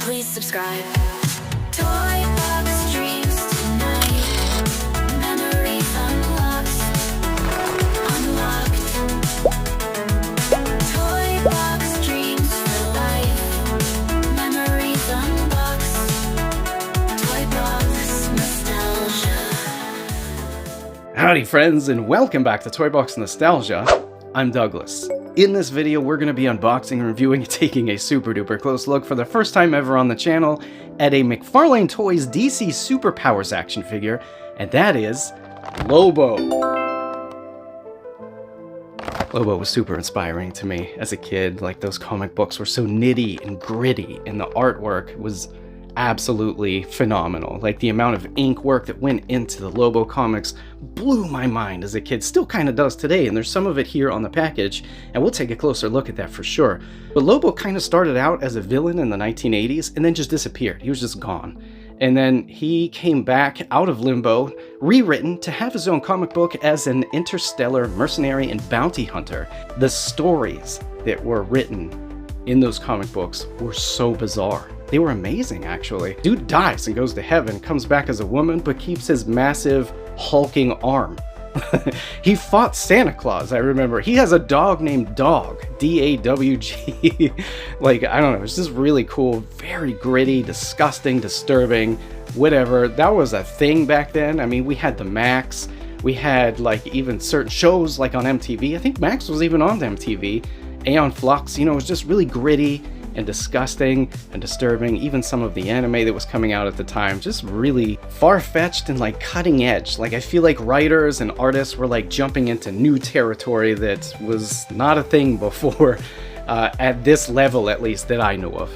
please subscribe. Toy box dreams tonight. Memories unlocked. Toy box dreams for life. Memories unboxed. Toy box nostalgia. Howdy friends, and welcome back to Toy Box Nostalgia. I'm Douglas. In this video, we're going to be unboxing, reviewing, and taking a super duper close look for the first time ever on the channel at a McFarlane Toys DC Superpowers action figure, and that is Lobo. Lobo was super inspiring to me as a kid. Like, those comic books were so nitty and gritty, and the artwork was absolutely phenomenal. Like, the amount of ink work that went into the Lobo comics blew my mind as a kid, still kind of does today, and there's some of it here on the package, and we'll take a closer look at that for sure. But Lobo kind of started out as a villain in the 1980s and then just disappeared. He was just gone. And then he came back out of limbo, rewritten to have his own comic book as an interstellar mercenary and bounty hunter. The stories that were written in those comic books were so bizarre. They were amazing, actually. Dude dies and goes to heaven, comes back as a woman, but keeps his massive, hulking arm. He fought Santa Claus, I remember. He has a dog named Dog, D-A-W-G. Like, I don't know, it's just really cool, very gritty, disgusting, disturbing, whatever. That was a thing back then. I mean, we had the Max. We had, like, even certain shows, like on MTV. I think Max was even on MTV. Aeon Flux, you know, it was just really gritty and disgusting and disturbing. Even some of the anime that was coming out at the time, just really far-fetched and like cutting edge. Like, I feel like writers and artists were like jumping into new territory that was not a thing before, at this level at least that I know of.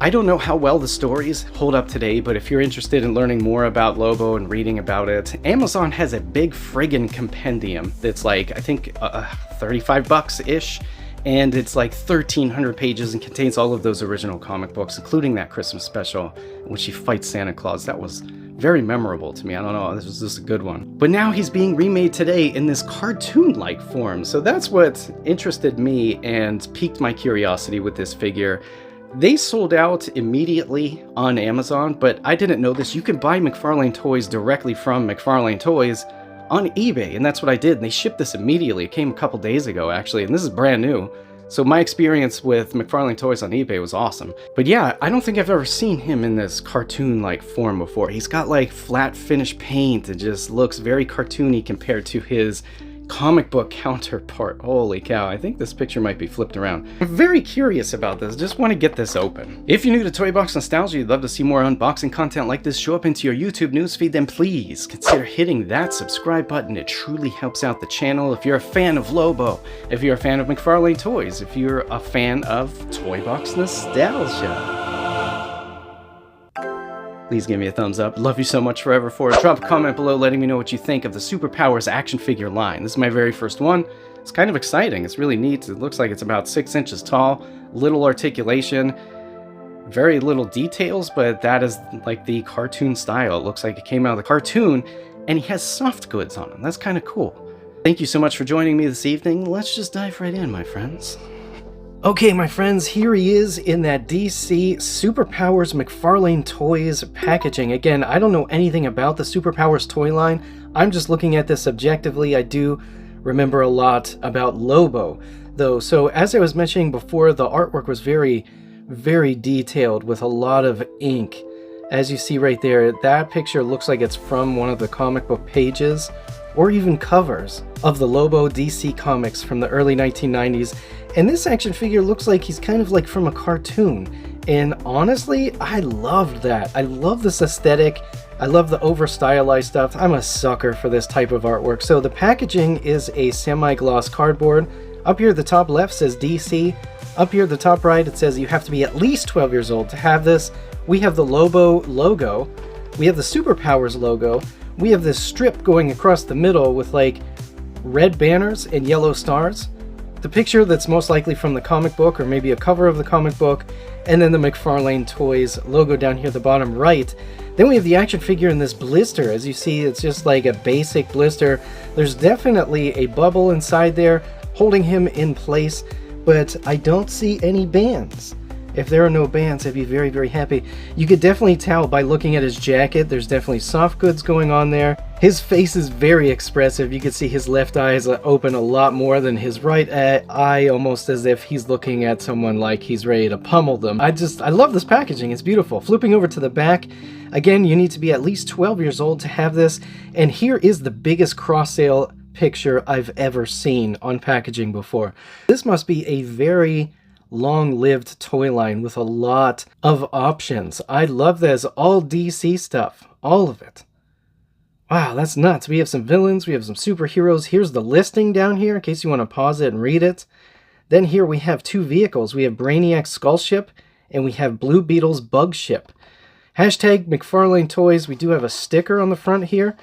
I don't know how well the stories hold up today, but if you're interested in learning more about Lobo and reading about it, Amazon has a big friggin' compendium that's like, I think, $35-ish. And it's like 1,300 pages and contains all of those original comic books, including that Christmas special in which he fights Santa Claus. That was very memorable to me. I don't know, this was just a good one. But now he's being remade today in this cartoon-like form. So that's what interested me and piqued my curiosity with this figure. They sold out immediately on Amazon, but I didn't know this. You can buy McFarlane Toys directly from McFarlane Toys on eBay, and that's what I did, and they shipped this immediately. It came a couple days ago, actually, and this is brand new. So my experience with McFarlane Toys on eBay was awesome. But yeah, I don't think I've ever seen him in this cartoon-like form before. He's got like flat finish paint. It just looks very cartoony compared to his comic book counterpart. Holy cow, I think this picture might be flipped around. I'm very curious about this, just want to get this open. If you're new to Toy Box Nostalgia, you'd love to see more unboxing content like this show up into your YouTube newsfeed, then please consider hitting that subscribe button. It truly helps out the channel. If you're a fan of Lobo, if you're a fan of McFarlane Toys, if you're a fan of Toy Box Nostalgia, please give me a thumbs up. Love you so much forever for it. Drop a comment below letting me know what you think of the Superpowers action figure line. This is my very first one. It's kind of exciting. It's really neat. It looks like it's about 6 inches tall. Little articulation. Very little details, but that is like the cartoon style. It looks like it came out of the cartoon, and he has soft goods on him. That's kind of cool. Thank you so much for joining me this evening. Let's just dive right in, my friends. Okay, my friends, here he is in that DC Superpowers McFarlane Toys packaging. Again, I don't know anything about the Superpowers toy line. I'm just looking at this objectively. I do remember a lot about Lobo, though. So as I was mentioning before, the artwork was very, very detailed with a lot of ink. As you see right there, that picture looks like it's from one of the comic book pages or even covers of the Lobo DC comics from the early 1990s. And this action figure looks like he's kind of like from a cartoon. And honestly, I loved that. I love this aesthetic. I love the over-stylized stuff. I'm a sucker for this type of artwork. So the packaging is a semi-gloss cardboard. Up here at the top left says DC. Up here at the top right it says you have to be at least 12 years old to have this. We have the Lobo logo. We have the Superpowers logo. We have this strip going across the middle with like red banners and yellow stars. The picture that's most likely from the comic book, or maybe a cover of the comic book, and then the McFarlane Toys logo down here at the bottom right. Then we have the action figure in this blister. As you see, it's just like a basic blister. There's definitely a bubble inside there holding him in place, but I don't see any bands. If there are no bands, I'd be very, very happy. You could definitely tell by looking at his jacket, there's definitely soft goods going on there. His face is very expressive. You can see his left eye is open a lot more than his right eye, almost as if he's looking at someone like he's ready to pummel them. I love this packaging. It's beautiful. Flipping over to the back, again, you need to be at least 12 years old to have this. And here is the biggest cross-sale picture I've ever seen on packaging before. This must be a very long-lived toy line with a lot of options. I love this. All DC stuff. All of it. Wow, that's nuts. We have some villains, we have some superheroes. Here's the listing down here in case you want to pause it and read it. Then here we have two vehicles. We have Brainiac's Skull Ship and we have Blue Beetle's Bug Ship. Hashtag McFarlane Toys. We do have a sticker on the front here.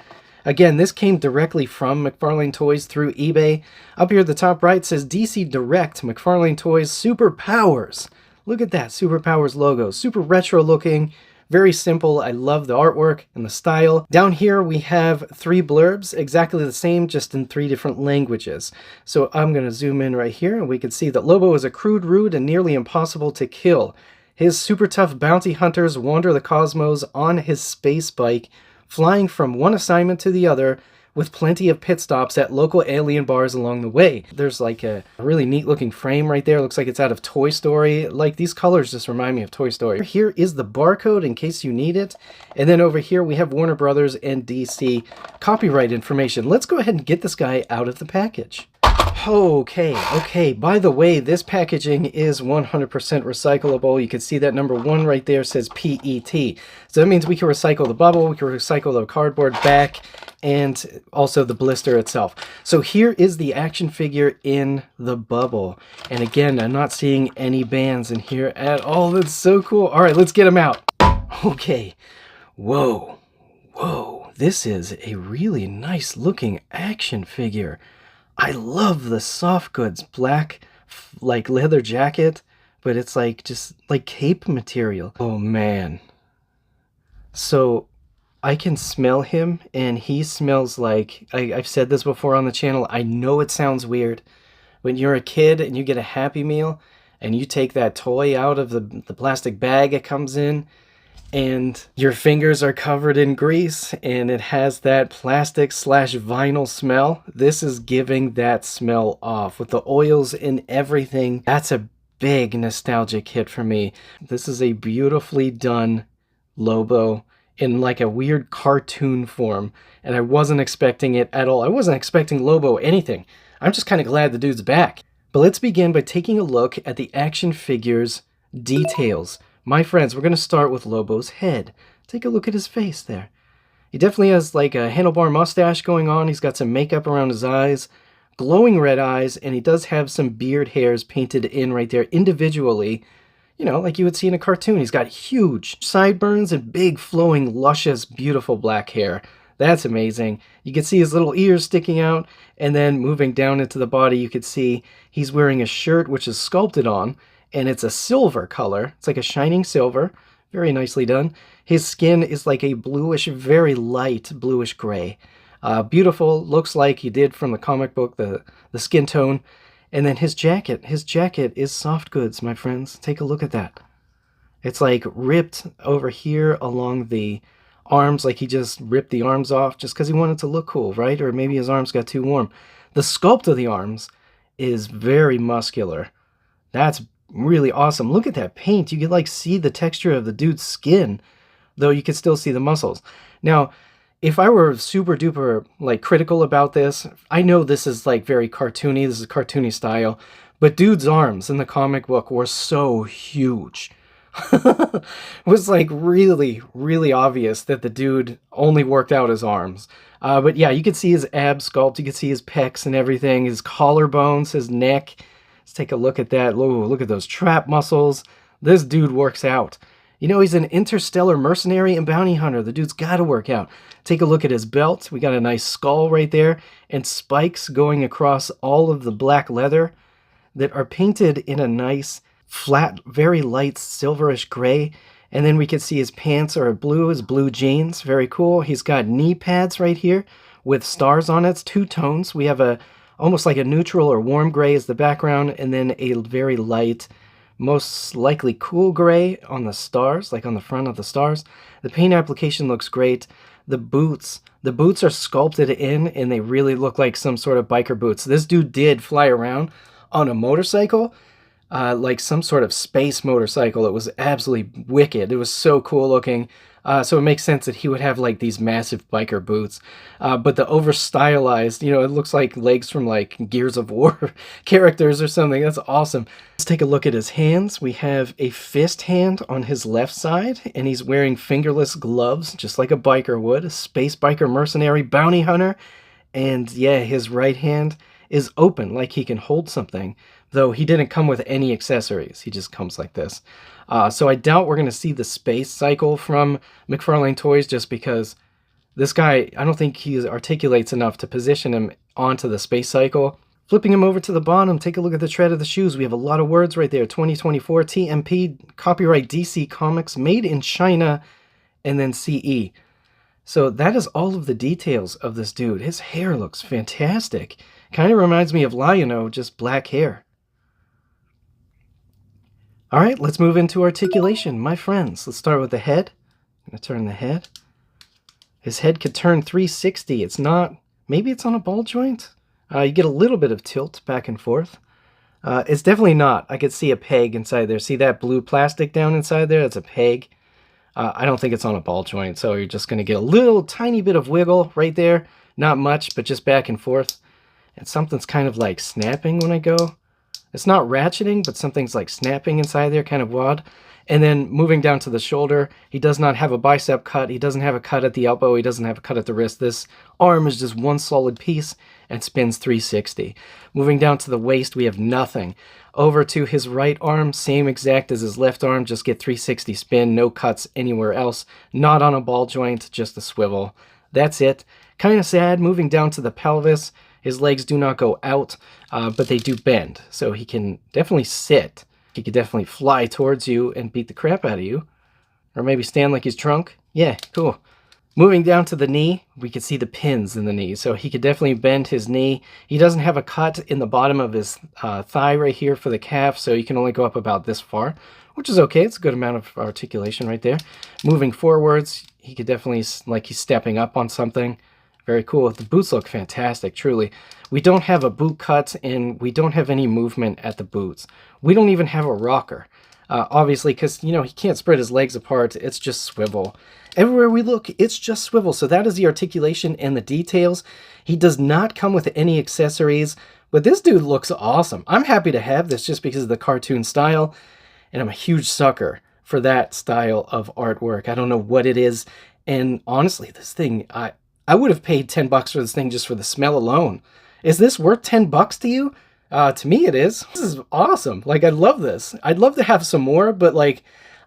Again, this came directly from McFarlane Toys through eBay. Up here at the top right says DC Direct McFarlane Toys Superpowers. Look at that Superpowers logo. Super retro looking. Very simple. I love the artwork and the style. Down here we have 3 blurbs, exactly the same, just in 3 different languages. So I'm going to zoom in right here and we can see that Lobo is a crude, rude, and nearly impossible to kill. His super tough bounty hunters wander the cosmos on his space bike, flying from one assignment to the other, with plenty of pit stops at local alien bars along the way. There's like a really neat looking frame right there. Looks like it's out of Toy Story. Like, these colors just remind me of Toy Story. Here is the barcode in case you need it. And then over here we have Warner Brothers and DC copyright information. Let's go ahead and get this guy out of the package. Okay. By the way, this packaging is 100% recyclable. You can see that number 1 right there says PET. So that means we can recycle the bubble, we can recycle the cardboard back, and also the blister itself. So here is the action figure in the bubble. And again, I'm not seeing any bands in here at all. That's so cool. All right, let's get them out. Okay. Whoa. This is a really nice looking action figure. I love the soft goods, black, like leather jacket, but it's like just like cape material. Oh man. So I can smell him and he smells like, I've said this before on the channel, I know it sounds weird. When you're a kid and you get a Happy Meal and you take that toy out of the plastic bag it comes in, and your fingers are covered in grease and it has that plastic / vinyl smell. This is giving that smell off with the oils and everything. That's a big nostalgic hit for me. This is a beautifully done Lobo in like a weird cartoon form, and I wasn't expecting it at all. I wasn't expecting Lobo anything. I'm just kind of glad the dude's back. But let's begin by taking a look at the action figure's details. My friends, we're going to start with Lobo's head. Take a look at his face there. He definitely has like a handlebar mustache going on. He's got some makeup around his eyes, glowing red eyes, and he does have some beard hairs painted in right there individually, you know, like you would see in a cartoon. He's got huge sideburns and big, flowing, luscious, beautiful black hair. That's amazing. You can see his little ears sticking out, and then moving down into the body, you could see he's wearing a shirt which is sculpted on, and it's a silver color. It's like a shining silver. Very nicely done. His skin is like a bluish, very light bluish gray. Beautiful. Looks like he did from the comic book, the skin tone. And then his jacket. His jacket is soft goods, my friends. Take a look at that. It's like ripped over here along the arms, like he just ripped the arms off just because he wanted to look cool, right? Or maybe his arms got too warm. The sculpt of the arms is very muscular. That's really awesome. Look at that paint. You can like see the texture of the dude's skin, though you can still see the muscles. Now, if I were super duper like critical about this, I know this is like very cartoony. This is cartoony style, but dude's arms in the comic book were so huge. It was like really, really obvious that the dude only worked out his arms. But yeah, you could see his ab sculpt. You could see his pecs and everything, his collarbones, his neck. Let's take a look at that. Ooh, look at those trap muscles. This dude works out. You know, he's an interstellar mercenary and bounty hunter. The dude's got to work out. Take a look at his belt. We got a nice skull right there and spikes going across all of the black leather that are painted in a nice, flat, very light silverish gray. And then we can see his pants are blue, his blue jeans. Very cool. He's got knee pads right here with stars on it. It's 2 tones. We have a almost like a neutral or warm gray as the background, and then a very light, most likely cool gray on the stars, like on the front of the stars. The paint application looks great. The boots are sculpted in, and they really look like some sort of biker boots. This dude did fly around on a motorcycle, like some sort of space motorcycle. It was absolutely wicked. It was so cool looking. So it makes sense that he would have like these massive biker boots. But the over stylized, you know, it looks like legs from like Gears of War characters or something. That's awesome. Let's take a look at his hands. We have a fist hand on his left side, and he's wearing fingerless gloves, just like a biker would. A space biker mercenary bounty hunter. And yeah, his right hand is open, like he can hold something, though he didn't come with any accessories. He just comes like this. So I doubt we're going to see the space cycle from McFarlane Toys, just because this guy, I don't think he articulates enough to position him onto the space cycle. Flipping him over to the bottom, take a look at the tread of the shoes. We have a lot of words right there. 2024 TMP, copyright DC Comics, made in China, and then CE. So that is all of the details of this dude. His hair looks fantastic. Kind of reminds me of Lionel, just black hair. All right, let's move into articulation. My friends, let's start with the head. I'm going to turn the head. His head could turn 360. It's not, maybe it's on a ball joint. You get a little bit of tilt back and forth. It's definitely not. I could see a peg inside there. See that blue plastic down inside there? That's a peg. I don't think it's on a ball joint, so you're just going to get a little tiny bit of wiggle right there. Not much, but just back and forth. And something's kind of like snapping when I go. It's not ratcheting, but something's like snapping inside there, kind of odd. And then moving down to the shoulder, he does not have a bicep cut. He doesn't have a cut at the elbow. He doesn't have a cut at the wrist. This arm is just one solid piece and spins 360. Moving down to the waist, we have nothing. Over to his right arm, same exact as his left arm, just get 360 spin, no cuts anywhere else. Not on a ball joint, just a swivel. That's it. Kind of sad. Moving down to the pelvis, his legs do not go out, but they do bend. So he can definitely sit. He could definitely fly towards you and beat the crap out of you. Or maybe stand like he's drunk. Yeah, cool. Moving down to the knee, we can see the pins in the knee. So he could definitely bend his knee. He doesn't have a cut in the bottom of his thigh right here for the calf, so you can only go up about this far, which is okay. It's a good amount of articulation right there. Moving forwards, he could definitely, like he's stepping up on something. Very cool. The boots look fantastic, truly. We don't have a boot cut, and we don't have any movement at the boots. We don't even have a rocker. Obviously, because, you know, he can't spread his legs apart. It's just swivel. Everywhere we look, it's just swivel. So that is the articulation and the details. He does not come with any accessories, but this dude looks awesome. I'm happy to have this just because of the cartoon style, and I'm a huge sucker for that style of artwork. I don't know what it is, and honestly, this thing, I would have paid $10 for this thing just for the smell alone. Is this worth $10 to you? To me it is. This is awesome. Like, I love this. I'd love to have some more, but like,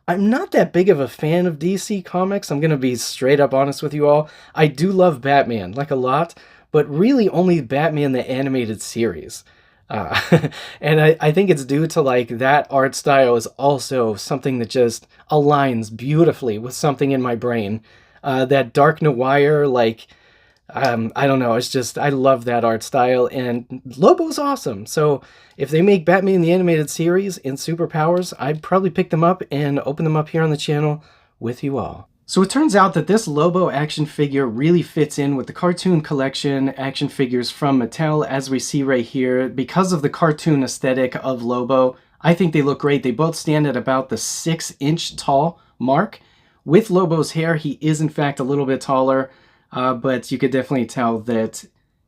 I'm not that big of a fan of DC Comics. I'm going to be straight up honest with you all. I do love Batman, like a lot, but really only Batman the animated series. And I think it's due to like that art style is also something that just aligns beautifully with something in my brain. That dark noir, like, I don't know, it's just, I love that art style, and Lobo's awesome. So if they make Batman the Animated Series in superpowers, I'd probably pick them up and open them up here on the channel with you all. So it turns out that this Lobo action figure really fits in with the cartoon collection action figures from Mattel, as we see right here. Because of the cartoon aesthetic of Lobo, I think they look great. They both stand at about the 6-inch tall mark. With Lobo's hair, he is in fact a little bit taller, but you could definitely tell that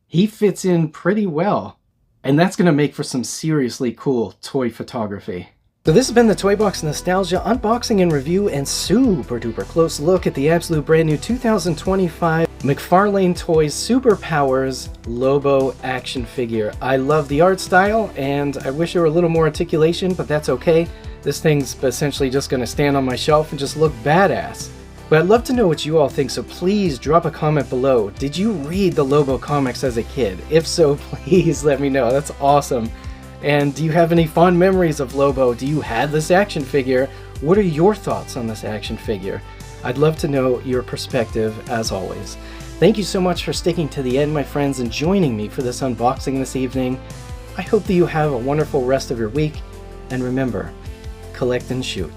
he fits in pretty well. And that's going to make for some seriously cool toy photography. So this has been the Toy Box Nostalgia unboxing and review and super duper close look at the absolute brand new 2025 McFarlane Toys Superpowers Lobo action figure. I love the art style, and I wish there were a little more articulation, but that's okay. This thing's essentially just going to stand on my shelf and just look badass. But I'd love to know what you all think, so please drop a comment below. Did you read the Lobo comics as a kid? If so, please let me know. That's awesome. And do you have any fond memories of Lobo? Do you have this action figure? What are your thoughts on this action figure? I'd love to know your perspective, as always. Thank you so much for sticking to the end, my friends, and joining me for this unboxing this evening. I hope that you have a wonderful rest of your week, and remember, collect and shoot.